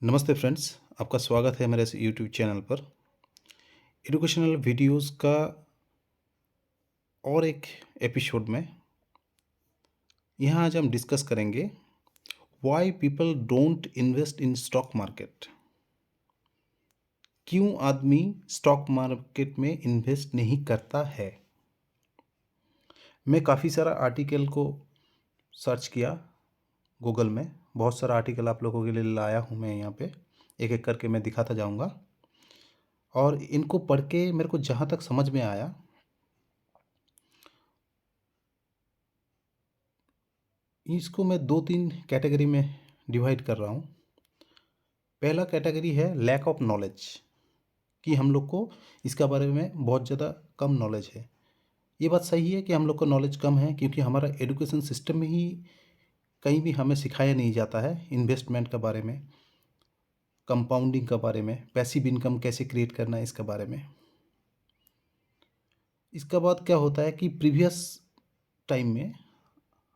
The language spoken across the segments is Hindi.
नमस्ते फ्रेंड्स, आपका स्वागत है मेरे इस यूट्यूब चैनल पर। एजुकेशनल वीडियोस का और एक एपिसोड में यहाँ आज हम डिस्कस करेंगे why people don't invest in stock market. क्यों आदमी स्टॉक मार्केट में इन्वेस्ट नहीं करता है। मैं काफ़ी सारा आर्टिकल को सर्च किया गूगल में। बहुत सारा आर्टिकल आप लोगों के लिए लाया हूँ मैं यहाँ पे, एक एक करके मैं दिखाता जाऊँगा। और इनको पढ़ के मेरे को जहाँ तक समझ में आया, इसको मैं दो तीन कैटेगरी में डिवाइड कर रहा हूँ। पहला कैटेगरी है लैक ऑफ नॉलेज, कि हम लोग को इसका बारे में बहुत ज़्यादा कम नॉलेज है। ये बात सही है कि हम लोग को नॉलेज कम है, क्योंकि हमारा एजुकेशन सिस्टम में ही कहीं भी हमें सिखाया नहीं जाता है इन्वेस्टमेंट के बारे में, कंपाउंडिंग के बारे में, पैसिव इनकम कैसे क्रिएट करना है इसके बारे में। इसका बाद क्या होता है कि प्रीवियस टाइम में,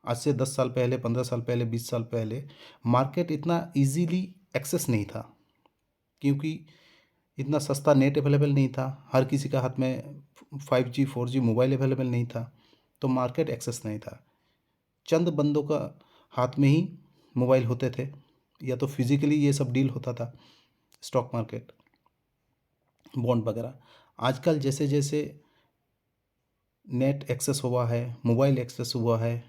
आज से 10 साल पहले, 15 साल पहले, 20 साल पहले मार्केट इतना इजीली एक्सेस नहीं था, क्योंकि इतना सस्ता नेट अवेलेबल नहीं था। हर किसी का हाथ में 5G 4G मोबाइल अवेलेबल नहीं था, तो मार्केट एक्सेस नहीं था। चंद बंदों का हाथ में ही मोबाइल होते थे, या तो फिजिकली ये सब डील होता था, स्टॉक मार्केट, बॉन्ड वगैरह। आजकल जैसे जैसे नेट एक्सेस हुआ है, मोबाइल एक्सेस हुआ है,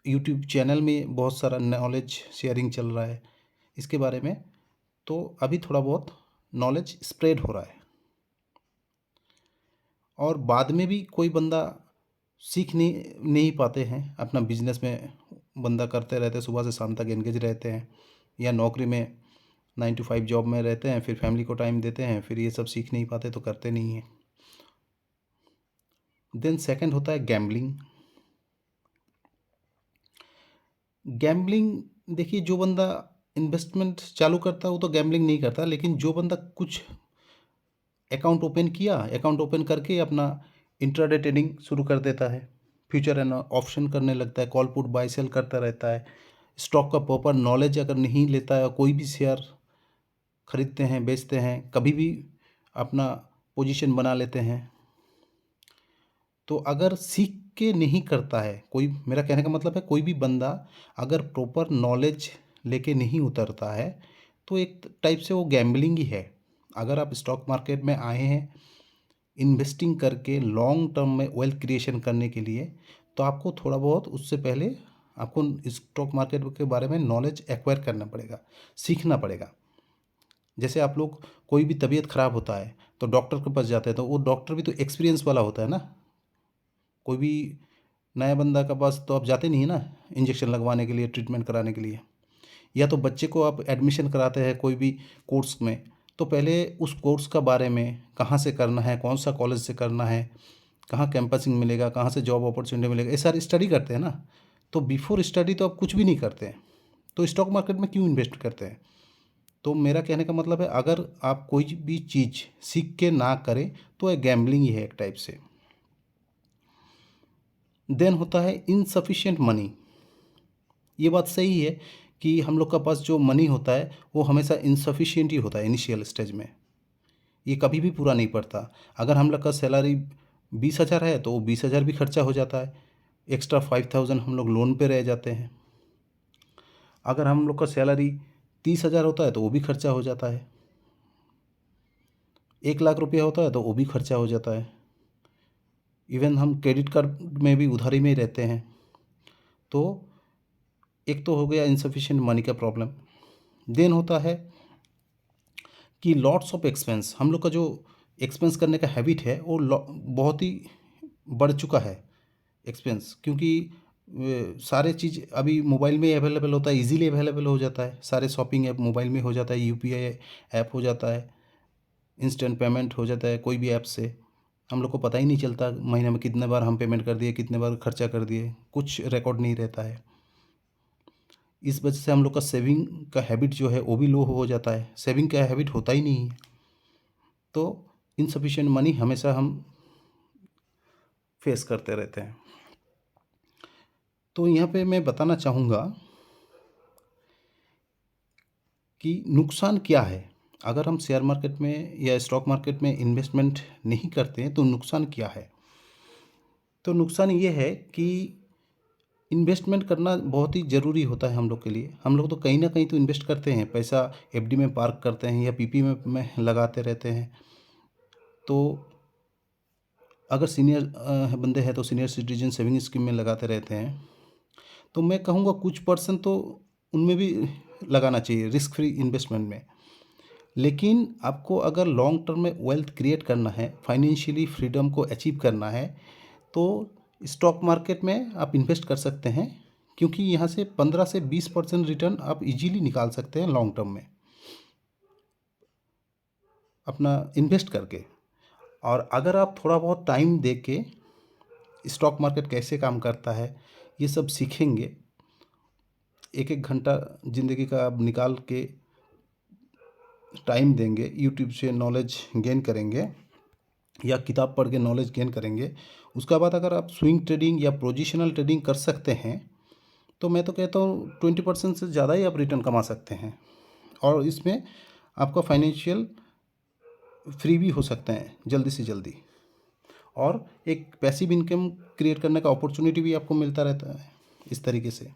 यूट्यूब चैनल में बहुत सारा नॉलेज शेयरिंग चल रहा है इसके बारे में, तो अभी थोड़ा बहुत नॉलेज स्प्रेड हो रहा है। और बाद में भी कोई बंदा सीख नहीं पाते हैं, अपना बिजनेस में बंदा करते रहते हैं, सुबह से शाम तक एंगेज रहते हैं, या नौकरी में 9 to 5 जॉब में रहते हैं, फिर फैमिली को टाइम देते हैं, फिर ये सब सीख नहीं पाते तो करते नहीं हैं। देन सेकंड होता है गैम्बलिंग। गैम्बलिंग, देखिए, जो बंदा इन्वेस्टमेंट चालू करता है वो तो गैम्बलिंग नहीं करता, लेकिन जो बंदा कुछ अकाउंट ओपन किया, अकाउंट ओपन करके अपना इंट्राडे ट्रेडिंग शुरू कर देता है, फ्यूचर एंड ऑप्शन करने लगता है, कॉल पुट बाय सेल करता रहता है, स्टॉक का प्रॉपर नॉलेज अगर नहीं लेता है, कोई भी शेयर खरीदते हैं, बेचते हैं, कभी भी अपना पोजीशन बना लेते हैं, तो अगर सीख के नहीं करता है कोई, मेरा कहने का मतलब है कोई भी बंदा अगर प्रॉपर नॉलेज लेके नहीं उतरता है, तो एक टाइप से वो गैम्बलिंग ही है। अगर आप स्टॉक मार्केट में आए हैं इन्वेस्टिंग करके लॉन्ग टर्म में वेल्थ क्रिएशन करने के लिए, तो आपको थोड़ा बहुत उससे पहले आपको स्टॉक मार्केट के बारे में नॉलेज एक्वायर करना पड़ेगा, सीखना पड़ेगा। जैसे आप लोग, कोई भी तबीयत ख़राब होता है तो डॉक्टर के पास जाते हैं, तो वो डॉक्टर भी तो एक्सपीरियंस वाला होता है ना। कोई भी नया बंदा के पास तो आप जाते नहीं है ना इंजेक्शन लगवाने के लिए, ट्रीटमेंट कराने के लिए। या तो बच्चे को आप एडमिशन कराते हैं कोई भी कोर्स में, तो पहले उस कोर्स का बारे में, कहाँ से करना है, कौन सा कॉलेज से करना है, कहाँ कैंपसिंग मिलेगा, कहाँ से जॉब अपॉर्चुनिटी मिलेगा, ये सारी स्टडी करते हैं ना। तो बिफोर स्टडी तो आप कुछ भी नहीं करते हैं, तो स्टॉक मार्केट में क्यों इन्वेस्ट करते हैं। तो मेरा कहने का मतलब है, अगर आप कोई भी चीज़ सीख के ना करें तो एक गैम्बलिंग ही है एक टाइप से। देन होता है इनसफिशिएंट मनी। ये बात सही है कि हम लोग का पास जो मनी होता है वो हमेशा इनसफिशिएंट ही होता है इनिशियल स्टेज में, ये कभी भी पूरा नहीं पड़ता। अगर हम लोग का सैलरी 20,000 है तो वो 20,000 भी खर्चा हो जाता है, एक्स्ट्रा 5,000 हम लोग लोन पे रह जाते हैं। अगर हम लोग का सैलरी 30,000 होता है तो वो भी खर्चा हो जाता है। 1 लाख रुपया होता है तो वो भी खर्चा हो जाता है। इवन हम क्रेडिट कार्ड में भी उधारी में ही रहते हैं। तो एक तो हो गया इनसफिशिएंट मनी का प्रॉब्लम। देन होता है कि लॉट्स ऑफ एक्सपेंस, हम लोग का जो एक्सपेंस करने का हैबिट है वो बहुत ही बढ़ चुका है एक्सपेंस, क्योंकि सारे चीज़ अभी मोबाइल में अवेलेबल होता है, इजीली अवेलेबल हो जाता है, सारे शॉपिंग ऐप मोबाइल में हो जाता है, यूपीआई ऐप हो जाता है, इंस्टेंट पेमेंट हो जाता है कोई भी ऐप से। हम लोग को पता ही नहीं चलता महीने में कितने बार हम पेमेंट कर दिए, कितने बार खर्चा कर दिए, कुछ रिकॉर्ड नहीं रहता है। इस वजह से हम लोग का सेविंग का हैबिट जो है वो भी लो हो जाता है, सेविंग का हैबिट होता ही नहीं है। तो इनसफिशिएंट मनी हमेशा हम फेस करते रहते हैं। तो यहाँ पे मैं बताना चाहूँगा कि नुकसान क्या है। अगर हम शेयर मार्केट में या स्टॉक मार्केट में इन्वेस्टमेंट नहीं करते हैं तो नुकसान क्या है। तो नुकसान ये है कि इन्वेस्टमेंट करना बहुत ही ज़रूरी होता है हम लोग के लिए। हम लोग तो कहीं ना कहीं तो इन्वेस्ट करते हैं, पैसा एफडी में पार्क करते हैं या पीपी में लगाते रहते हैं। तो अगर सीनियर बंदे हैं तो सीनियर सिटीजन सेविंग स्कीम में लगाते रहते हैं। तो मैं कहूँगा कुछ परसेंट तो उनमें भी लगाना चाहिए, रिस्क फ्री इन्वेस्टमेंट में। लेकिन आपको अगर लॉन्ग टर्म में वेल्थ क्रिएट करना है, फाइनेंशियली फ्रीडम को अचीव करना है, तो स्टॉक मार्केट में आप इन्वेस्ट कर सकते हैं, क्योंकि यहाँ से 15 से 20% रिटर्न आप इजीली निकाल सकते हैं लॉन्ग टर्म में अपना इन्वेस्ट करके। और अगर आप थोड़ा बहुत टाइम दे के स्टॉक मार्केट कैसे काम करता है ये सब सीखेंगे, एक एक घंटा ज़िंदगी का आप निकाल के टाइम देंगे, यूट्यूब से नॉलेज गेन करेंगे या किताब पढ़ के नॉलेज गेन करेंगे, उसके बाद अगर आप स्विंग ट्रेडिंग या पोजिशनल ट्रेडिंग कर सकते हैं तो मैं तो कहता हूँ 20% से ज़्यादा ही आप रिटर्न कमा सकते हैं। और इसमें आपका फाइनेंशियल फ्री भी हो सकते हैं जल्दी से जल्दी, और एक पैसिव इनकम क्रिएट करने का अपॉर्चुनिटी भी आपको मिलता रहता है इस तरीके से।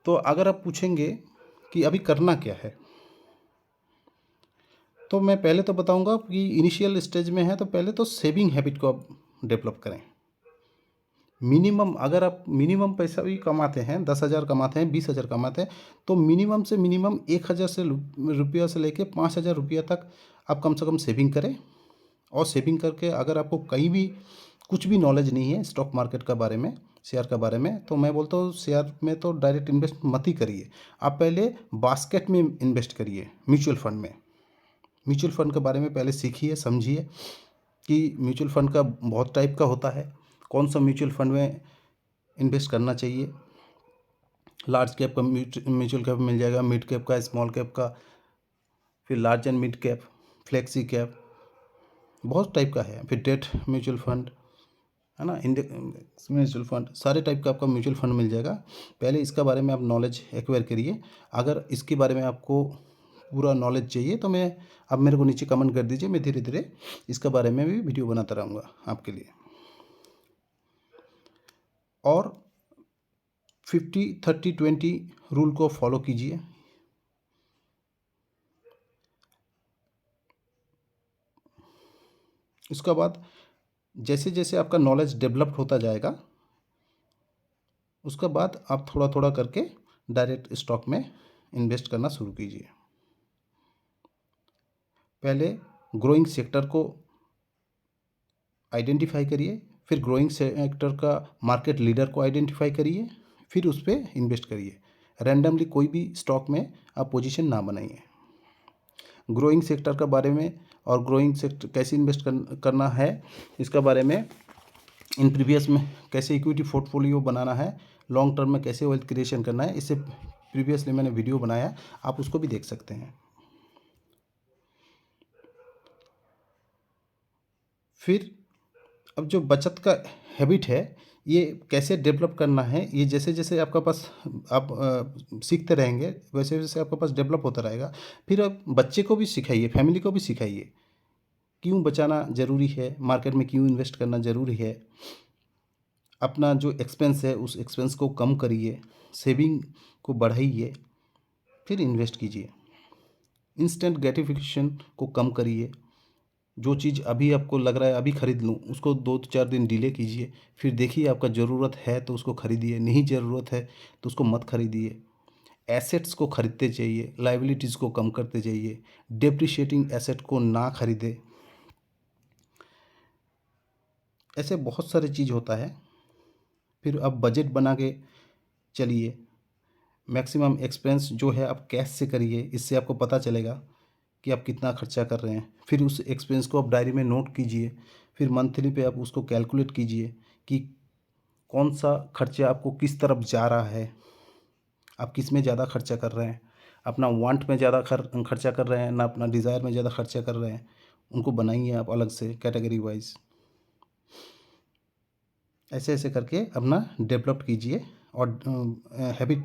तो अगर आप पूछेंगे कि अभी करना क्या है, तो मैं पहले तो बताऊंगा कि इनिशियल स्टेज में है तो पहले तो सेविंग हैबिट को आप डेवलप करें। मिनिमम अगर आप मिनिमम पैसा भी कमाते हैं, 10,000 कमाते हैं, 20,000 कमाते हैं, तो मिनिमम से मिनिमम 1,000 से रुपया से लेके 5,000 रुपया तक आप कम से कम सेविंग करें। और सेविंग करके अगर आपको कहीं भी कुछ भी नॉलेज नहीं है स्टॉक मार्केट का बारे में, शेयर का बारे में, तो मैं बोलता हूँ शेयर में तो डायरेक्ट इन्वेस्ट मत ही करिए। आप पहले बास्केट में इन्वेस्ट करिए, म्यूचुअल फंड में। म्यूचुअल फंड के बारे में पहले सीखिए, समझिए कि म्यूचुअल फंड का बहुत टाइप का होता है, कौन सा म्यूचुअल फंड में इन्वेस्ट करना चाहिए। लार्ज कैप का म्यूचुअल कैप मिल जाएगा, मिड कैप का, स्मॉल कैप का, फिर large and mid cap, flexi cap, बहुत टाइप का है। फिर डेट म्यूचुअल फंड है ना, इंडेक्स म्यूचुअल फंड, सारे टाइप का आपका म्यूचुअल फंड मिल जाएगा। पहले इसका बारे में आप नॉलेज एक्वायर करिए। अगर इसके बारे में आपको पूरा नॉलेज चाहिए तो मैं आप मेरे को नीचे कमेंट कर दीजिए, मैं धीरे धीरे इसके बारे में भी वीडियो बनाता रहूँगा आपके लिए। और 50-30-20 रूल को फॉलो कीजिए। उसके बाद जैसे जैसे आपका नॉलेज डेवलप्ड होता जाएगा, उसके बाद आप थोड़ा थोड़ा करके डायरेक्ट स्टॉक में इन्वेस्ट करना शुरू कीजिए। पहले ग्रोइंग सेक्टर को आइडेंटिफाई करिए, फिर ग्रोइंग सेक्टर का मार्केट लीडर को आइडेंटिफाई करिए, फिर उस पर इन्वेस्ट करिए। रैंडमली कोई भी स्टॉक में आप पोजीशन ना बनाइए। ग्रोइंग सेक्टर के बारे में और ग्रोइंग सेक्टर कैसे इन्वेस्ट करना है इसका बारे में इन प्रीवियस में कैसे इक्विटी पोर्टफोलियो बनाना है, लॉन्ग टर्म में कैसे वेल्थ क्रिएशन करना है, इससे प्रीवियसली मैंने वीडियो बनाया, आप उसको भी देख सकते हैं। फिर अब जो बचत का हैबिट है ये कैसे डेवलप करना है, ये जैसे जैसे आपका पास आप सीखते रहेंगे वैसे वैसे आपके पास डेवलप होता रहेगा। फिर आप बच्चे को भी सिखाइए, फैमिली को भी सिखाइए क्यों बचाना ज़रूरी है, मार्केट में क्यों इन्वेस्ट करना ज़रूरी है। अपना जो एक्सपेंस है उस एक्सपेंस को कम करिए, सेविंग को बढ़ाइए, फिर इन्वेस्ट कीजिए। इंस्टेंट ग्रेटिफिकेशन को कम करिए। जो चीज़ अभी आपको लग रहा है अभी ख़रीद लूँ, उसको 2-4 दिन डिले कीजिए, फिर देखिए आपका ज़रूरत है तो उसको ख़रीदिए, नहीं ज़रूरत है तो उसको मत ख़रीदिए। एसेट्स को ख़रीदते जाइए, लाइबिलिटीज़ को कम करते जाइए, डेप्रिशिएटिंग एसेट को ना ख़रीदें। ऐसे बहुत सारी चीज़ होता है। फिर अब बजट बना के चलिए। मैक्सिमम एक्सपेंस जो है आप कैश से करिए, इससे आपको पता चलेगा कि आप कितना खर्चा कर रहे हैं। फिर उस एक्सपेंस को आप डायरी में नोट कीजिए, फिर मंथली पे आप उसको कैलकुलेट कीजिए कि कौन सा खर्चा आपको किस तरफ जा रहा है, आप किस में ज़्यादा खर्चा कर रहे हैं, अपना वांट में ज़्यादा खर्चा कर रहे हैं ना अपना डिज़ायर में ज़्यादा खर्चा कर रहे हैं। उनको बनाइए आप अलग से कैटेगरी वाइज। ऐसे ऐसे करके अपना डेवलप कीजिए और हैबिट